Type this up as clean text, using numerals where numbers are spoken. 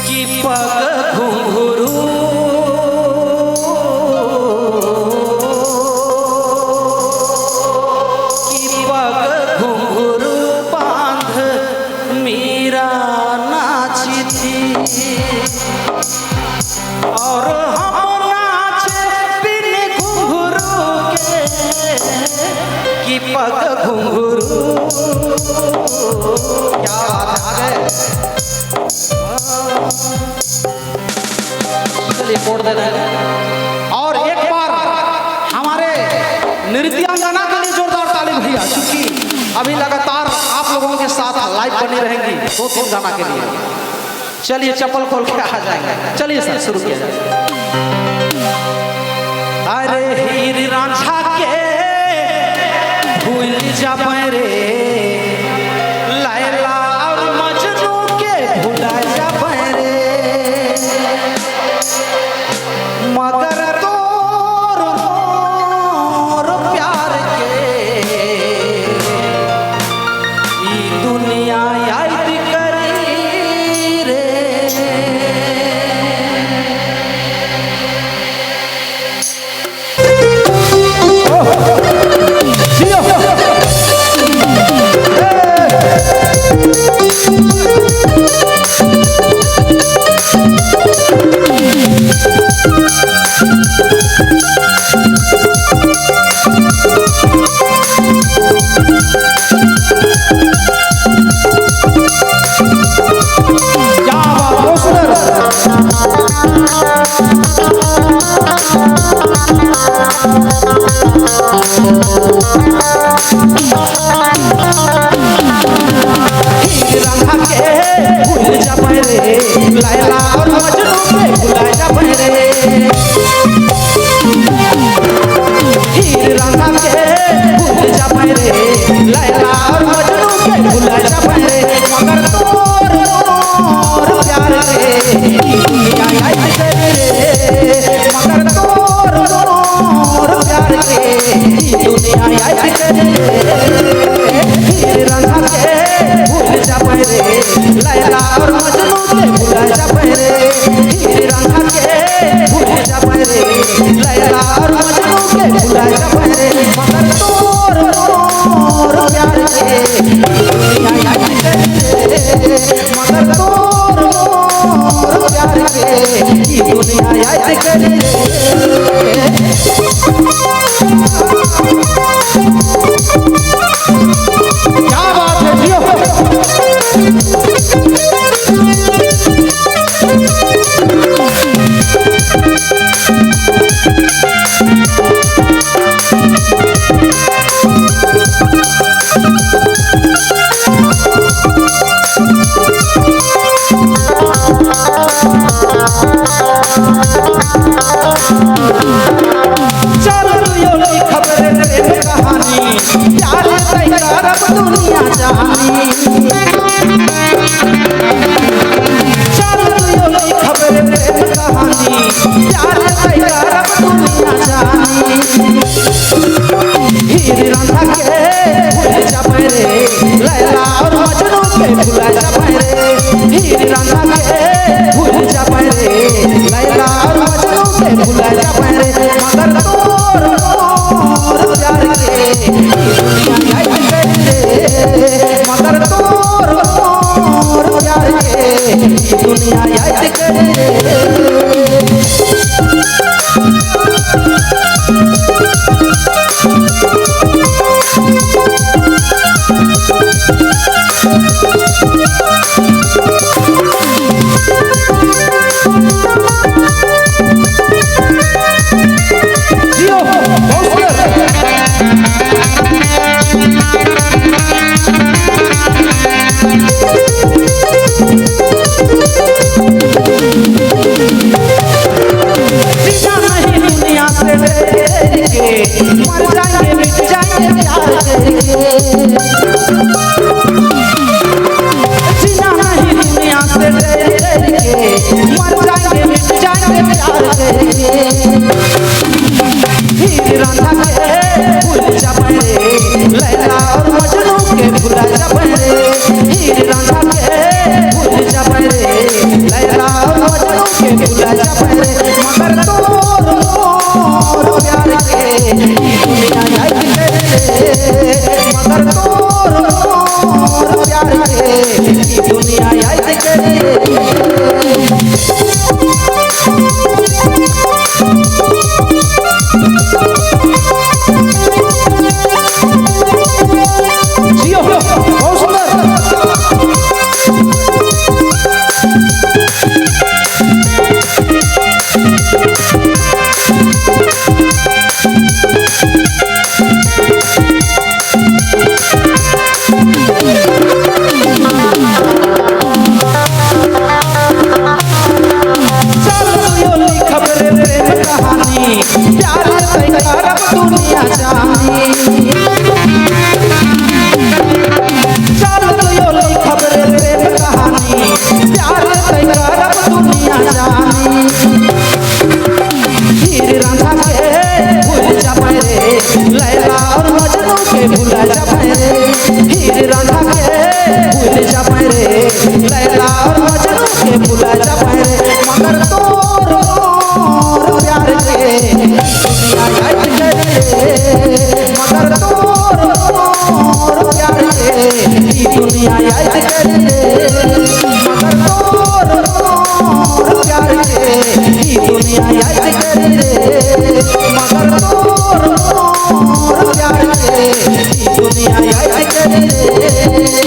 कि पग घुंघरू कि पग घुंघरू बांध मीरा नाची थी और हम नाचे बिन घुंघरू के कि पग घुंघरू। क्या बात है, चलिए कोड दे रहे हैं। और एक बार हमारे नृत्यांगना के लिए जोरदार ताली भैया, क्योंकि अभी लगातार आप लोगों के साथ लाइव बनी रहेंगी 2-3 गाना के लिए। चलिए चप्पल खोल के आ जाएंगे। चलिए सर शुरू किया जाए। अरे हीर रांझा के भूल जाबे रे, लैला और मजनू के भुला जाबे रे, मगर तोर मोर प्यार के ई दुनिया याद करी रे। लैला और मजनू के भुला जाबे रे, हीर रांझा के भूल जाबे रे, लैला और मजनू के भुला जाबे रे, मगर तोर मोर प्यार के ई दुनिया याद करी रे, मगर तोर मोर प्यार के ई दुनिया याद करी रे। हीर रांझा के भूल जाबे रे, लैला और मजनू के भुला जाबे रे, हीर रांझा के भूल जाबे रे, लैला और मजनू के भुला जाबे रे, मगर तोर मोर प्यार के दुनिया याद करी रे, मगर तोर मोर प्यार के दुनिया याद करी रे। क्या बात है जियो। दुनिया जहानी चल योगी खबर प्रेम कहानी, प्यार तैयार अब दुनिया जहानी। हीर रांझा के भूल जाबे रे, लैला और मजनू के भुला जाबे रे, हीर रांझा के भूल जाबे रे, लैला और मजनू के भुला जाबे रे, मगर तोर मोर प्यार के दुनिया याद करी रे, मगर तोर मोर प्यार के दुनिया याद करी रे। मर जाएंगे मिट जाएंगे प्यार करके, जीना नहीं दुनिया से डर के, मर जाएंगे मिट जाएंगे प्यार करके। हीर रांझा के भूल जाबे रे, लैला और मजनू के भुला जाबे रे, हीर रांझा के भूल जाबे रे, लैला जियो बहुत सुंदर। दुनिया जानी चल तो खबर प्रेम कहानी प्यार करब दुनिया जानी हीर रांझा के भूल जाबे रे लैला और मजनू के भूल जाबे रे हीर रांझा के भूल जाबे रे लैला और मजनू के भूल जाबे रे मगर तोर प्यार के दुनिया याद करे मगर तोर प्यार के ई दुनिया याद करे मगर तोर प्यार के ई दुनिया याद करे मगर तोर प्यार के ई दुनिया याद करे